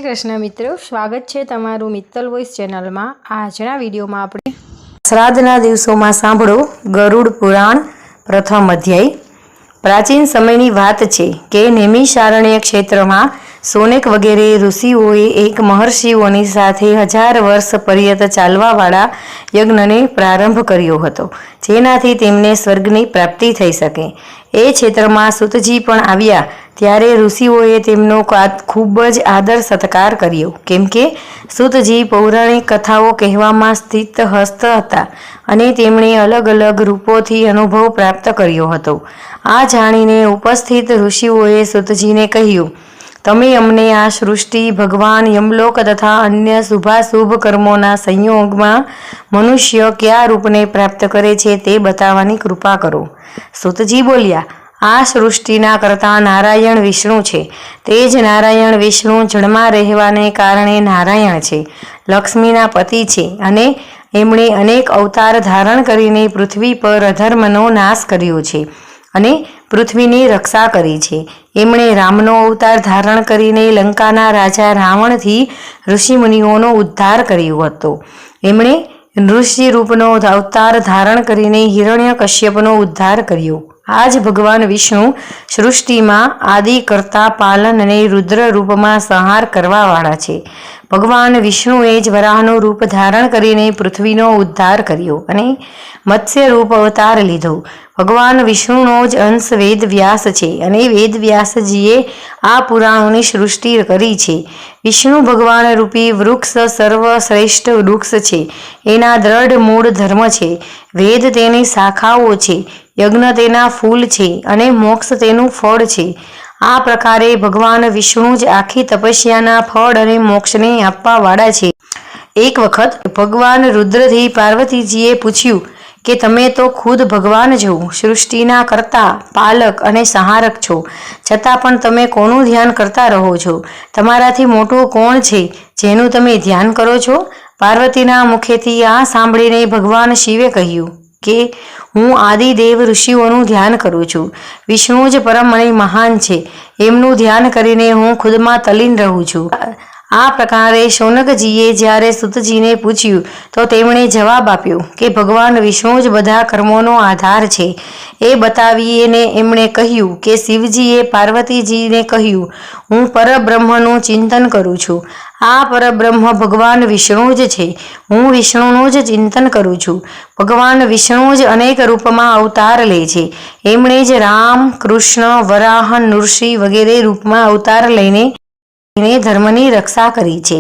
શ્રી કૃષ્ણ મિત્રો, સ્વાગત છે તમારું મિત્તલ વોઇસ ચેનલમાં। આજના વિડીયોમાં આપણે શ્રાદ્ધના દિવસોમાં સાંભળો ગરુડ પુરાણ પ્રથમ અધ્યાય। પ્રાચીન સમયની વાત છે કે નૈમિષારણ્ય ક્ષેત્રમાં સોનેક વગેરે ઋષિઓએ એક મહર્ષિઓની સાથે 1000 વર્ષ પર્યંત ચાલવાવાળા યજ્ઞને પ્રારંભ કર્યો હતો, જેનાથી તેમને સ્વર્ગની પ્રાપ્તિ થઈ શકે। એ ક્ષેત્રમાં સુતજી પણ આવ્યા ત્યારે ઋષિઓએ તેમનો ખૂબ જ આદર સત્કાર કર્યો, કેમ કે સુતજી પૌરાણિક કથાઓ કહેવામાં સ્થિત હસ્ત હતા અને તેમણે અલગ અલગ રૂપોથી અનુભવ પ્રાપ્ત કર્યો હતો। આ જાણીને ઉપસ્થિત ઋષિઓએ સુતજીને કહ્યું, તમે અમને આ સૃષ્ટિ, ભગવાન, યમલોક તથા અન્ય શુભાશુભ કર્મોના સંયોગમાં મનુષ્ય કયા રૂપને પ્રાપ્ત કરે છે તે બતાવવાની કૃપા કરો। સુતજી બોલ્યા, આ સૃષ્ટિના કરતા નારાયણ વિષ્ણુ છે। તે જ નારાયણ વિષ્ણુ જળમાં રહેવાને કારણે નારાયણ છે, લક્ષ્મીના પતિ છે અને એમણે અનેક અવતાર ધારણ કરીને પૃથ્વી પર અધર્મનો નાશ કર્યો છે અને પૃથ્વીની રક્ષા કરી છે। એમણે રામનો અવતાર ધારણ કરીને લંકાના રાજા રાવણથી ઋષિમુનિઓનો ઉદ્ધાર કર્યો હતો। એમણે ઋષિ રૂપનો અવતાર ધારણ કરીને હિરણ્યકશ્યપનો ઉદ્ધાર કર્યો। આજ ભગવાન વિષ્ણુ સૃષ્ટિમાં આદિ કરતા, પાલન અને રુદ્ર રૂપમાં સંહાર કરવાવાળા છે। ભગવાન વિષ્ણુએ જ વરાહનું રૂપ ધારણ કરીને પૃથ્વીનો ઉદ્ધાર કર્યો અને મત્સ્ય રૂપ અવતાર લીધો। ભગવાન વિષ્ણુનો જ અંશ વેદ વ્યાસ છે અને વેદ વ્યાસજીએ આ પુરાણોની સૃષ્ટિ કરી છે। વિષ્ણુ ભગવાન રૂપી વૃક્ષ સર્વશ્રેષ્ઠ વૃક્ષ છે, એના દ્રઢ મૂળ ધર્મ છે, વેદ તેની શાખાઓ છે, યજ્ઞ તેના ફૂલ છે અને મોક્ષ તેનું ફળ છે। આ પ્રકારે ભગવાન વિષ્ણુ જ આખી તપસ્યાના ફળ અને મોક્ષને આપવાવાળા છે। એક વખત ભગવાન રુદ્રથી પાર્વતીજીએ પૂછ્યું કે તમે તો ખુદ ભગવાન છો, સૃષ્ટિના કર્તા, પાલક અને સંહારક છો, છતાં પણ તમે કોનું ધ્યાન કરતા રહો છો? તમારાથી મોટું કોણ છે જેનું તમે ધ્યાન કરો છો? પાર્વતીના મુખેથી આ સાંભળીને ભગવાન શિવે કહ્યું કે હું આદિદેવ ઋષિઓનું ધ્યાન કરું છું। વિષ્ણુ જ પરમ અને મહાન છે, એમનું ધ્યાન કરીને હું ખુદમાં તલ્લીન રહું છું। આ પ્રકારે શૌનકજીએ જ્યારે સુતજીને પૂછ્યું તો તેમણે જવાબ આપ્યો કે ભગવાન વિષ્ણુ જ બધા કર્મોનો આધાર છે। એ બતાવીને એમણે કહ્યું કે શિવજીએ પાર્વતીજીને કહ્યું, હું પરબ્રહ્મનું ચિંતન કરું છું। આ પરબ્રહ્મ ભગવાન વિષ્ણુ જ છે, હું વિષ્ણુનું જ ચિંતન કરું છું। ભગવાન વિષ્ણુ જ અનેક રૂપમાં અવતાર લે છે, એમણે જ રામ, કૃષ્ણ, વરાહ, નૃસિંહ વગેરે રૂપમાં અવતાર લઈને ધર્મની રક્ષા કરી છે।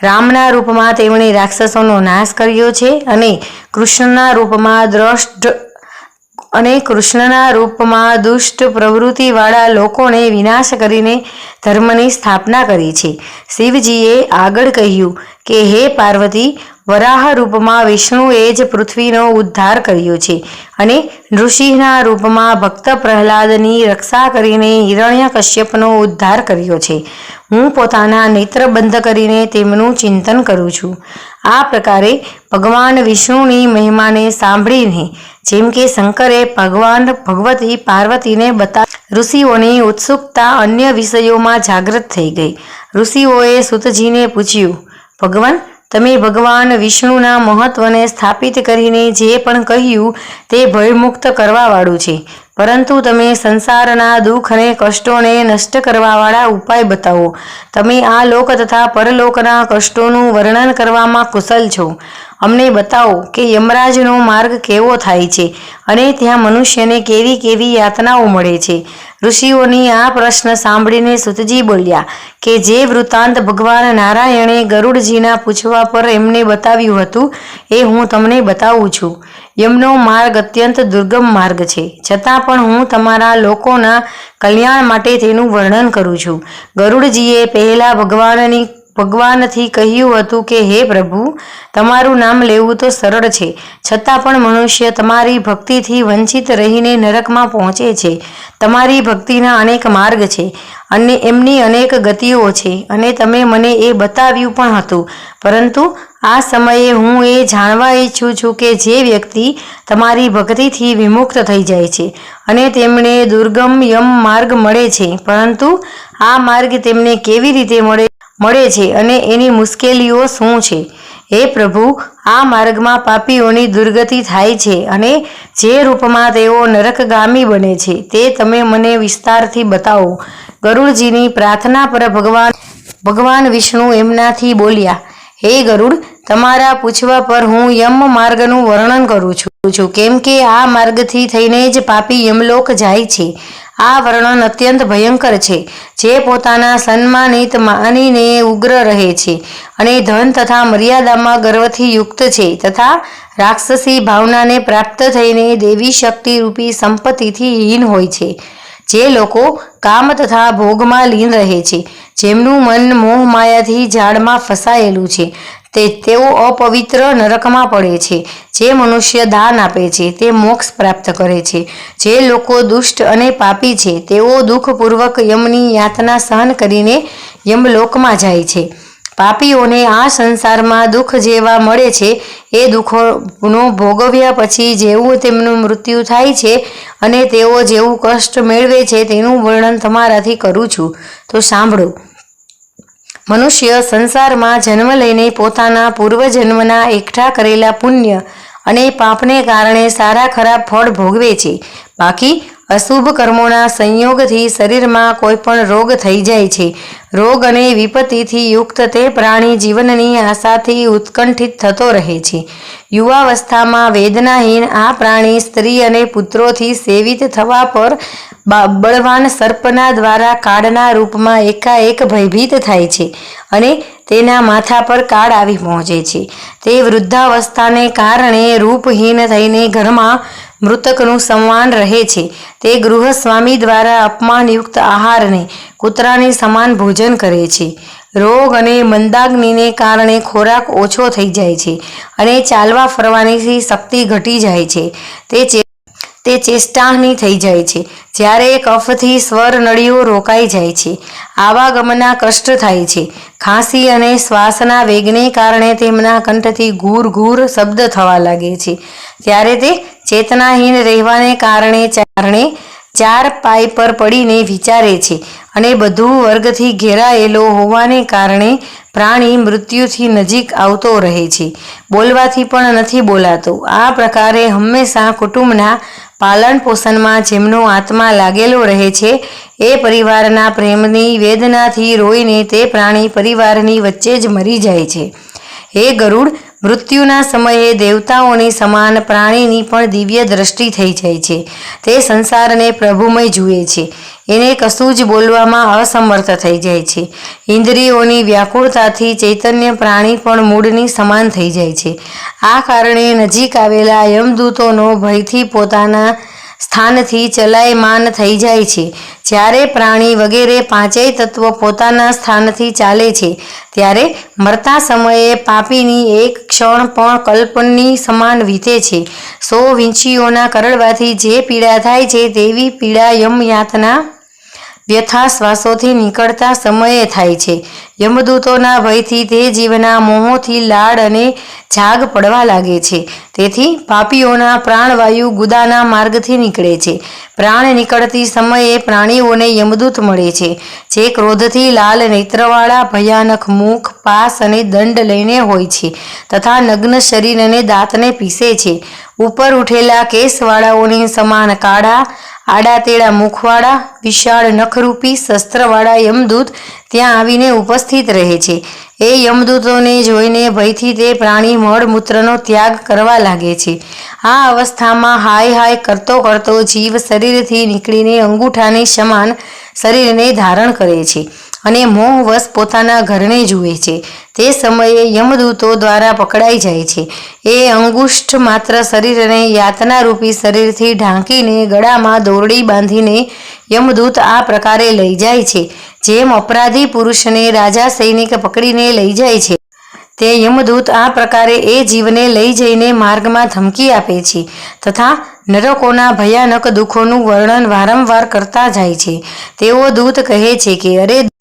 રામના રૂપમાં તેમણે રાક્ષસોનો નાશ કર્યો છે અને કૃષ્ણના રૂપમાં દુષ્ટ પ્રવૃત્તિવાળા લોકોને વિનાશ કરીને ધર્મની સ્થાપના કરી છે। શિવજીએ આગળ કહ્યું કે હે પાર્વતી, વરાહ રૂપમાં વિષ્ણુએ જ પૃથ્વીનો ઉદ્ધાર કર્યો છે અને નૃસિંહના રૂપમાં ભક્ત પ્રહલાદની રક્ષા કરીને હિરણ્યકશ્યપનો ઉદ્ધાર કર્યો છે। હું પોતાના નેત્ર બંધ કરીને તેમનું ચિંતન કરું છું। આ પ્રકારે ભગવાન વિષ્ણુની મહિમાને સાંભળીને જેમ કે શંકરે ભગવતી પાર્વતીને બતાવી, ઋષિઓની ઉત્સુકતા અન્ય વિષયોમાં જાગૃત થઈ ગઈ। ઋષિઓએ સુતજીને પૂછ્યું, ભગવાન, તમે ભગવાન વિષ્ણુના મહત્વને સ્થાપિત કરીને જે પણ કહ્યું તે ભયમુક્ત કરવાવાળું છે, પરંતુ તમે સંસારના દુઃખ અને કષ્ટોને નષ્ટ કરવાવાળા ઉપાય બતાવો। તમે આ લોક તથા પરલોકના કષ્ટોનું વર્ણન કરવામાં કુશલ છો। અમને બતાવો કે યમરાજનો માર્ગ કેવો થાય છે અને ત્યાં મનુષ્યને કેવી કેવી યાતનાઓ મળે છે। ઋષિઓની આ પ્રશ્ન સાંભળીને સુતજી બોલ્યા કે જે વૃત્તાંત ભગવાન નારાયણે ગરુડજીના પૂછવા પર એમને બતાવ્યું હતું એ હું તમને બતાવું છું। યમનો માર્ગ અત્યંત દુર્ગમ માર્ગ છે, છતાં પણ હું તમારા લોકોના કલ્યાણ માટે તેનું વર્ણન કરું છું। ગરુડજીએ પહેલા ભગવાનથી કહ્યું હતું કે હે પ્રભુ, તમારું નામ લેવું તો સરળ છે, છતાં પણ મનુષ્ય તમારી ભક્તિથી વંચિત રહીને નરકમાં પહોંચે છે। તમારી ભક્તિના અનેક માર્ગ છે અને એમની અનેક ગતિઓ છે અને તમે મને એ બતાવ્યું પણ હતું, પરંતુ આ સમયે હું એ જાણવા ઈચ્છું છું કે જે વ્યક્તિ તમારી ભક્તિથી વિમુક્ત થઈ જાય છે અને તેમને દુર્ગમ યમ માર્ગ મળે છે, પરંતુ આ માર્ગ તેમને કેવી રીતે મળે મળે છે અને એની મુશ્કેલીઓ શું છે? હે પ્રભુ, આ માર્ગમાં પાપીઓની દુર્ગતિ થાય છે અને જે રૂપમાં તેઓ નરકગામી બને છે તે તમે મને વિસ્તારથી બતાવો. ગરુડજીની પ્રાર્થના પર ભગવાન વિષ્ણુ એમનાથી બોલ્યા, હે ગરુડ, તમારા પૂછવા પર હું યમ માર્ગનું વર્ણન કરું છું, કેમ કે આ માર્ગથી થઈને જ પાપી યમલોક જાય છે. આ વર્ણન અત્યંત ભયંકર છે. જે પોતાના સન્માનિત માનીને ઉગ્ર રહે છે અને ધન તથા મર્યાદામાં ગર્વથી યુક્ત છે તથા રાક્ષસી ભાવનાને પ્રાપ્ત થઈને દેવી શક્તિ રૂપી સંપત્તિથી હીન હોય છે. જે લોકો કામ તથા ભોગમાં લીન રહે છે, જેમનું મન મોહ માયાથી જાળમાં ફસાયેલું છે, તેઓ અપવિત્ર નરકમાં પડે છે. જે મનુષ્ય દાન આપે છે તે મોક્ષ પ્રાપ્ત કરે છે. જે લોકો દુષ્ટ અને પાપી છે તેઓ દુઃખપૂર્વક યમની યાતના સહન કરીને યમલોકમાં જાય છે. પાપીઓને આ સંસારમાં દુઃખ જેવા મળે છે એ દુઃખોનો ભોગવ્યા પછી જેવું તેમનું મૃત્યુ થાય છે અને તેઓ જેવું કષ્ટ મેળવે છે તેનું વર્ણન તમારાથી કરું છું, તો સાંભળો. મનુષ્ય સંસારમાં જન્મ લઈને પોતાના પૂર્વજન્મના એકઠા કરેલા પુણ્ય અને પાપને કારણે સારા ખરાબ ફળ ભોગવે છે. બાકી અશુભ કર્મોના સંયોગથી શરીરમાં કોઈ પણ રોગ થઈ જાય છે. રોગ અને વિપત્તિથી યુક્ત તે પ્રાણી જીવનની આશાથી ઉત્કંઠિત થતો રહે છે. યુવાવસ્થામાં વેદનાહીન આ પ્રાણી સ્ત્રી અને પુત્રોથી સેવિત થવા પર બળવાન સર્પના દ્વારા કાળના રૂપમાં એકાએક ભયભીત થાય છે અને તેના માથા પર કાળ આવી પહોંચે છે. તે વૃદ્ધાવસ્થાને કારણે રૂપહીન થઈને ઘરમાં મૃતકનું સમાન રહે છે. તે ગૃહસ્વામી દ્વારા અપમાનયુક્ત આહારને કૂતરાની સમાન ભોજન કરે છે. રોગ અને મંદાગ્નિને કારણે ખોરાક ઓછો થઈ જાય છે અને ચાલવા ફરવાની શક્તિ ઘટી જાય છે. તે ચેષ્ટાહની થઈ જાય છે. જ્યારે કફથી સ્વર નળીઓ રોકાઈ જાય છે, આવાગમનના કષ્ટ થાય છે. ખાંસી અને શ્વાસના વેગને કારણે તેમના કંઠથી ઘૂર ઘૂર શબ્દ થવા લાગે છે. ત્યારે તે ચેતનાહીન રહેવાને કારણે ચાર પાય પર પડીને વિચારે છે અને બધું વર્ગથી ઘેરાયેલો હોવાને કારણે પ્રાણી મૃત્યુથી નજીક આવતો રહે છે. બોલવાથી પણ નથી બોલાતો. આ પ્રકારે હંમેશા કુટુંબના પાલન પોષણમાં જેમનો આત્મા લાગેલો રહે છે એ પરિવારના પ્રેમની વેદનાથી રોઈને તે પ્રાણી પરિવારની વચ્ચે જ મરી જાય છે. હે ગરુડ, મૃત્યુના સમયે દેવતાઓની સમાન પ્રાણીની પણ દિવ્ય દ્રષ્ટિ થઈ જાય છે. તે સંસારને પ્રભુમય જુએ છે. એને કશું જ બોલવામાં અસમર્થ થઈ જાય છે. ઇન્દ્રિયોની વ્યાકુળતાથી ચૈતન્ય પ્રાણી પણ મૂળની સમાન થઈ જાય છે. આ કારણે નજીક આવેલા યમદૂતોનો ભયથી પોતાના સ્થાનથી ચલાયમાન થઈ જાય છે. જ્યારે પ્રાણી વગેરે પાંચેય તત્વો પોતાના સ્થાનથી ચાલે છે ત્યારે મરતા સમયે પાપીની એક ક્ષણ પણ કલ્પની સમાન વીતે છે. 100 વીંછીઓના કરડવાથી જે પીડા થાય છે તેવી પીડા યમયાતના વ્યથા શ્વાસોથી નીકળતા સમયે થાય છે. યમદૂતોના ભયથી તે જીવના મોહોથી લાડ અને ઝાગ પડવા લાગે છે. તેથી પાપીઓના પ્રાણવાયુ ગુદાના માર્ગથી નીકળે છે. પ્રાણ નીકળતી સમયે પ્રાણીઓને યમદૂત મળે છે, જે ક્રોધથી લાલ નેત્રવાળા, ભયાનક મુખ, પાસ અને દંડ લઈને હોય છે તથા નગ્ન શરીર અને દાંતને પીસે છે. ઉપર ઉઠેલા કેસવાળાઓની સમાન કાળા, આડાતેડા મુખવાળા, વિશાળ નખરૂપી શસ્ત્રવાળા યમદૂત ત્યાં આવીને ઉપસ્થિત રહે છે. એ યમદૂતોને જોઈને ભયથી તે પ્રાણી મળમૂત્રનો ત્યાગ કરવા લાગે છે. આ અવસ્થામાં હાય હાય કરતો કરતો જીવ શરીરથી નીકળીને અંગૂઠાની સમાન શરીરને ધારણ કરે છે અને મોહવશ પોતાના ઘરને જુએ છે. તે સમયે યમદૂતો દ્વારા પકડાઈ જાય છે. એ અંગુષ્ઠ માત્ર શરીરને યાતનારૂપી શરીરથી ઢાંકીને ગળામાં દોરડી બાંધીને યમદૂત આ પ્રકારે લઈ જાય છે, જેમ અપરાધી પુરુષને રાજા સૈનિક પકડીને લઈ જાય છે. તે યમદૂત આ પ્રકારે એ જીવને લઈ જઈને માર્ગમાં ધમકી આપે છે તથા નરકોના ભયાનક દુઃખોનું વર્ણન વારંવાર કરતા જાય છે. તેઓ દૂત કહે છે કે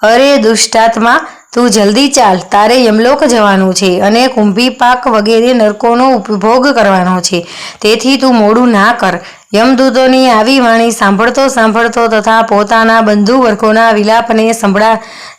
અરે દુષ્ટાત્મા, તું જલ્દી ચાલ, તારે યમલોક જવાનું છે અને કુંભી પાક વગેરે નરકોનો ઉપભોગ કરવાનો છે. તેથી તું મોડું ના કર. યમદૂતોની આવી વાણી સાંભળતો સાંભળતો તથા પોતાના બંધુ વર્ગોના વિલાપને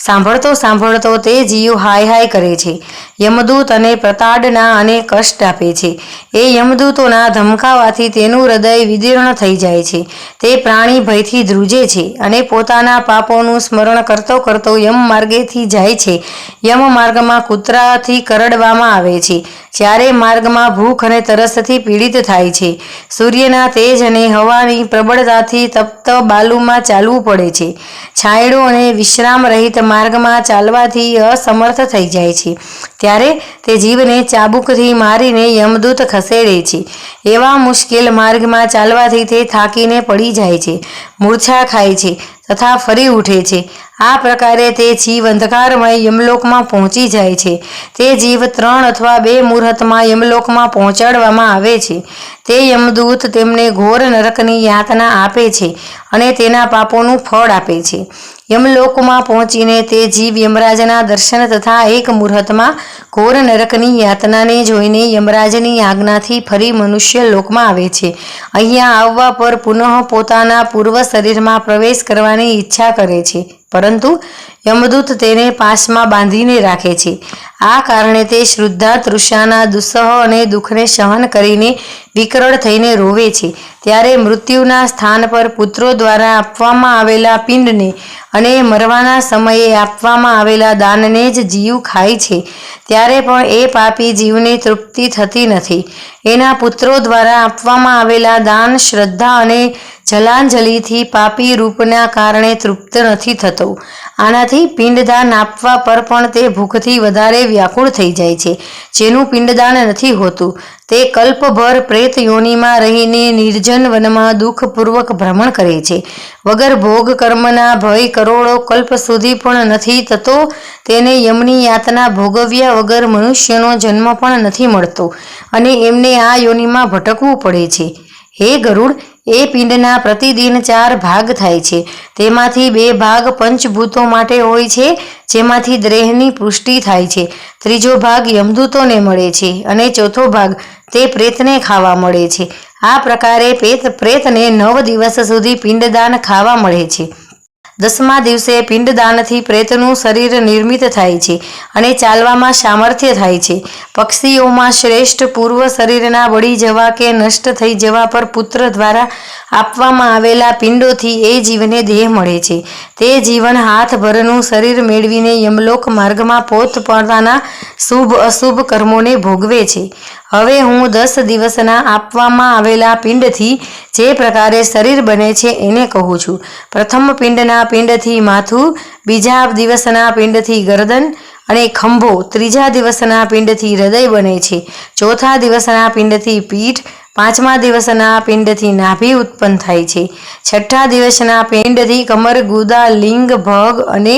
સાંભળતો તે જીવ હાય હાય કરે છે. યમદૂત અને પ્રતાડના અને કષ્ટ આપે છે. એ યમદૂતોના ધમકાવાથી તેનું હૃદય વિદીર્ણ થઈ જાય છે. તે પ્રાણી ભયથી ધ્રુજે છે અને પોતાના પાપોનું સ્મરણ કરતો કરતો યમ માર્ગેથી જાય છે. યમ માર્ગમાં કૂતરાથી કરડવામાં આવે છે. જ્યારે માર્ગમાં ભૂખ અને તરસથી પીડિત થાય છે. સૂર્યના તેજ અને હવાની પ્રબળતાથી તપ્ત બાલુમાં ચાલવું પડે છે. છાંયડો અને વિશ્રામ રહિત માર્ગમાં ચાલવાથી અસમર્થ થઈ જાય છે. ત્યારે તે જીવને ચાબુકથી મારીને યમદૂત ખસેડે છે. એવા મુશ્કેલ માર્ગમાં ચાલવાથી તે થાકીને પડી જાય છે, મૂર્છા ખાય છે તથા ફરી ઉઠે છે. આ પ્રકારે તે જીવ અંધકારમય યમલોકમાં પહોંચી જાય છે. તે જીવ 3 અથવા 2 મુહૂર્તમાં યમલોકમાં પહોંચાડવામાં આવે છે. તે યમદૂત તેમને ઘોર નરકની યાતના આપે છે અને તેના પાપોનું ફળ આપે છે. યમલોકમાં પહોંચીને તે જીવ યમરાજના દર્શન તથા 1 મુહૂર્તમાં ઘોર નરકની યાતનાને જોઈને યમરાજની આજ્ઞાથી ફરી મનુષ્ય લોકમાં આવે છે. અહીંયા આવવા પર પુનઃ પોતાના પૂર્વ શરીરમાં પ્રવેશ કરવાની ઈચ્છા કરે છે, પરંતુ યમદૂત તેને પાશમાં બાંધીને રાખે છે. આ કારણે તે શ્રદ્ધા તૃષાના દુસ્સહ અને દુઃખને સહન કરીને વિકળ થઈને રોવે છે. ત્યારે મૃત્યુના સ્થાન પર પુત્રો દ્વારા આપવામાં આવેલા પિંડને અને મરવાના સમયે આપવામાં આવેલા દાનને જ જીવ ખાય છે. ત્યારે પણ એ પાપી જીવને તૃપ્તિ થતી નથી. એના પુત્રો દ્વારા આપવામાં આવેલા દાન, શ્રદ્ધા અને જલાંજલિથી પાપી રૂપના કારણે તૃપ્ત નથી થતો. આનાથી પિંડદાન આપવા પર પણ તે ભૂખથી વધારે વ્યાકુળ થઈ જાય છે. જેનું પિંડદાન નથી હોતું તે કલ્પભર પ્રેત યોનિમાં રહીને નિર્જન વનમાં દુઃખપૂર્વક ભ્રમણ કરે છે. વગર ભોગ કર્મના ભય કરોડો કલ્પ સુધી પણ નથી થતો. તેને યમની યાતના ભોગવ્યા વગર મનુષ્યનો જન્મ પણ નથી મળતો અને એમને આ યોનિમાં ભટકવું પડે છે. હે ગરુડ, એ પિંડના પ્રતિદિન 4 ભાગ થાય છે. તેમાંથી 2 ભાગ પંચભૂતો માટે હોય છે, જેમાંથી દેહની પુષ્ટિ થાય છે. ત્રીજો ભાગ યમદૂતોને મળે છે અને ચોથો ભાગ તે પ્રેતને ખાવા મળે છે. આ પ્રકારે પ્રેતને 9 દિવસ સુધી પિંડદાન ખાવા મળે છે. 10મા દિવસે પિંડદાનથી પ્રેતનું શરીર નિર્મિત થાય છે અને ચાલવામાં સામર્થ્ય થાય છે. પક્ષીઓમાં શ્રેષ્ઠ પૂર્વ શરીરના બળી જવા કે નષ્ટ થઈ જવા પર પુત્ર દ્વારા આપવામાં આવેલા પિંડોથી એ જીવને દેહ મળે છે. તે જીવન હાથભરનું શરીર મેળવીને યમલોક માર્ગમાં પોતપોતાના શુભ અશુભ કર્મોને ભોગવે છે. હવે હું 10 દિવસના આપવામાં આવેલા પિંડથી જે પ્રકારે શરીર બને છે એને કહું છું. પ્રથમ પિંડના પિંડથી માથું, બીજા દિવસના પિંડથી ગરદન અને ખંભો, ત્રીજા દિવસના પિંડથી હૃદય બને છે, ચોથા દિવસના પિંડથી પીઠ, 5મા દિવસના પિંડથી નાભી ઉત્પન્ન થાય છે, 6ઠ્ઠા દિવસના પિંડથી કમર, ગુદા, લિંગ, ભગ અને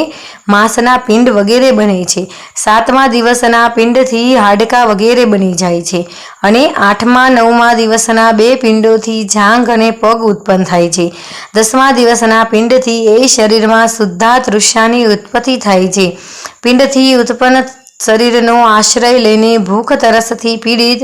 માંસના પિંડ વગેરે બને છે, 7મા દિવસના પિંડથી હાડકાં વગેરે બની જાય છે અને 8મા 9મા દિવસના 2 પિંડોથી જાંઘ અને પગ ઉત્પન્ન થાય છે. 10મા દિવસના પિંડથી એ શરીરમાં શુદ્ધા તૃષાની ઉત્પત્તિ થાય છે. પિંડથી ઉત્પન્ન શરીરનો આશ્રય લઈને ભૂખ તરસથી પીડિત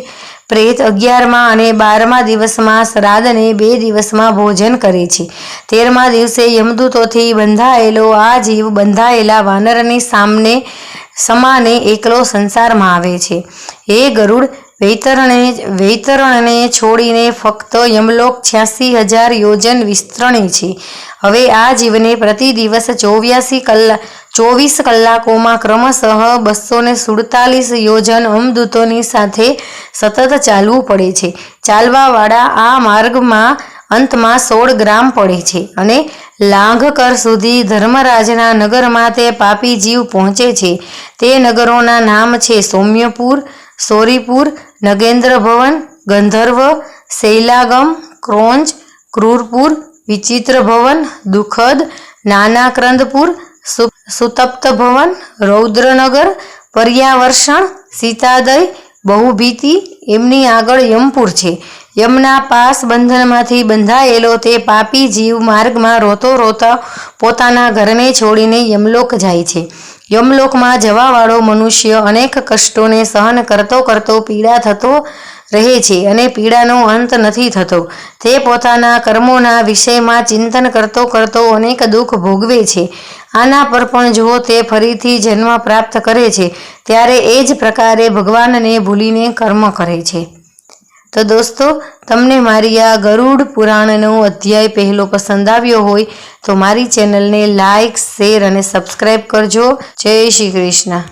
પ્રેત 11મા અને 12મા દિવસમાં શ્રાદ્ધને 2 દિવસમાં ભોજન કરે છે. 13મા દિવસે યમદૂતોથી બંધાયેલો આ જીવ બંધાયેલા વાનરની સમાને એકલો સંસારમાં આવે છે. હે ગરુડ, વૈતરણને છોડીને ફક્ત યમલોક 86,000 યોજન વિસ્તરણે છે. હવે આ જીવને પ્રતિ દિવસ 24 કલાકોમાં ક્રમશઃ 247 યોજન અમદૂતોની સાથે સતત ચાલવું પડે છે. ચાલવાવાળા આ માર્ગમાં અંતમાં 16 ગ્રામ પડે છે અને લાંઘકર સુધી ધર્મરાજના નગરમાં તે પાપી જીવ પહોંચે છે. તે નગરોના નામ છે સૌમ્યપુર, સોરીપુર, નગેન્દ્ર ભવન, ગંધર્વ, શૈલાગમ, ક્રોંચ, ક્રૂરપુર, વિચિત્ર ભવન, દુઃખદ, નાનાક્રંદપુર, સુતપ્ત ભવન, રૌદ્રનગર, પર્યાવર્ષણ, સીતાદય, બહુભીતિ. એમની આગળ યમપુર છે. યમના પાસ બંધનમાંથી બંધાયેલો તે પાપી જીવ માર્ગમાં રોતો રોતા પોતાના ઘરને છોડીને યમલોક જાય છે. યમલોકમાં જવાવાળો મનુષ્ય અનેક કષ્ટોને સહન કરતો કરતો પીડા થતો રહે છે અને પીડાનો અંત નથી થતો. તે પોતાના કર્મોના વિષયમાં ચિંતન કરતો કરતો અનેક દુઃખ ભોગવે છે. આના પર પણ જો તે ફરીથી જન્મ પ્રાપ્ત કરે છે ત્યારે એ જ પ્રકારે ભગવાનને ભૂલીને કર્મ કરે છે. તો દોસ્તો, તમને મારી આ ગરુડ પુરાણનો અધ્યાય પહેલો પસંદ આવ્યો હોય તો મારી ચેનલને લાઈક, શેર અને સબસ્ક્રાઈબ કરજો. જય શ્રી કૃષ્ણ.